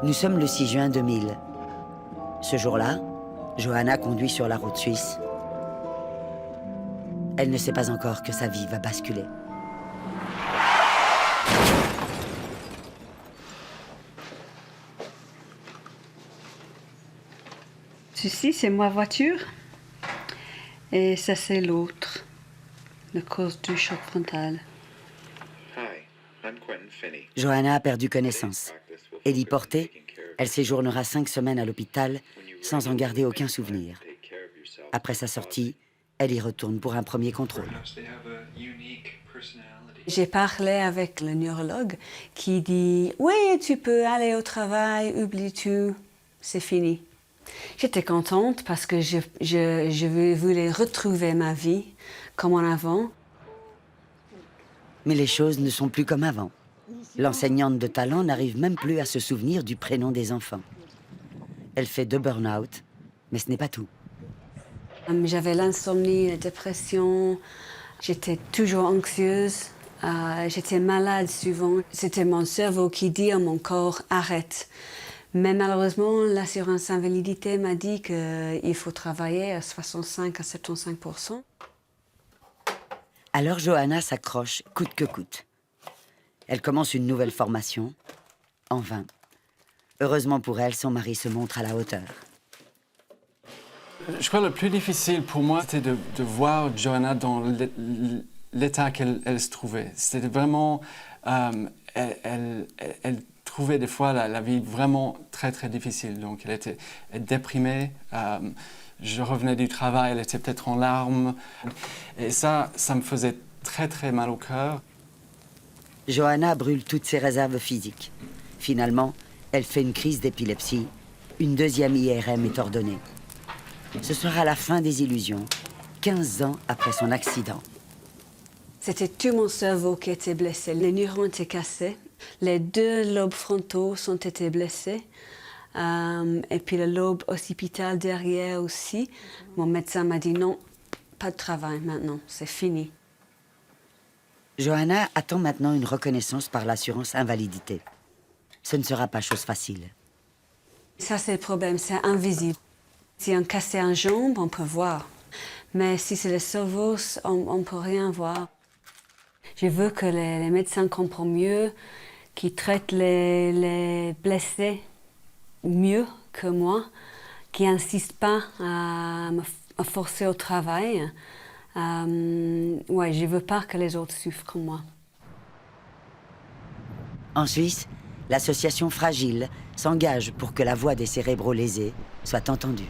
Nous sommes le 6 juin 2000. Ce jour-là, Johanna conduit sur la route suisse. Elle ne sait pas encore que sa vie va basculer. Ceci, c'est ma voiture. Et ça, c'est l'autre, la cause du choc frontal. Johanna a perdu connaissance. Héliportée, elle séjournera 5 semaines à l'hôpital sans en garder aucun souvenir. Après sa sortie, elle y retourne pour un premier contrôle. J'ai parlé avec le neurologue qui dit « Oui, tu peux aller au travail, oublie tout, c'est fini ». J'étais contente parce que je voulais retrouver ma vie comme en avant. Mais les choses ne sont plus comme avant. L'enseignante de talent n'arrive même plus à se souvenir du prénom des enfants. Elle fait 2 burn-out, mais ce n'est pas tout. J'avais l'insomnie, la dépression, j'étais toujours anxieuse, j'étais malade souvent. C'était mon cerveau qui dit à mon corps « arrête ». Mais malheureusement, l'assurance invalidité m'a dit qu'il faut travailler à 65 à 75%. Alors Johanna s'accroche coûte que coûte. Elle commence une nouvelle formation, en vain. Heureusement pour elle, son mari se montre à la hauteur. Je crois que le plus difficile pour moi, c'était de voir Johanna dans l'état qu'elle se trouvait. C'était vraiment... elle trouvait des fois la vie vraiment très, très difficile. Donc, elle était déprimée. Je revenais du travail, elle était peut-être en larmes. Et ça me faisait très, très mal au cœur. Johanna brûle toutes ses réserves physiques. Finalement, elle fait une crise d'épilepsie. Une 2e IRM est ordonnée. Ce sera la fin des illusions, 15 ans après son accident. C'était tout mon cerveau qui était blessé. Les neurones étaient cassés. Les 2 lobes frontaux ont été blessés. Et puis le lobe occipital derrière aussi. Mon médecin m'a dit non, pas de travail maintenant, c'est fini. Johanna attend maintenant une reconnaissance par l'assurance invalidité. Ce ne sera pas chose facile. Ça, c'est le problème, c'est invisible. Si on casse un jambe, on peut voir. Mais si c'est le cerveau, on ne peut rien voir. Je veux que les médecins comprennent mieux, qu'ils traitent les blessés mieux que moi, qu'ils n'insistent pas à me forcer au travail. Ouais, je ne veux pas que les autres souffrent comme moi. En Suisse, l'association Fragile s'engage pour que la voix des cérébraux lésés soit entendue.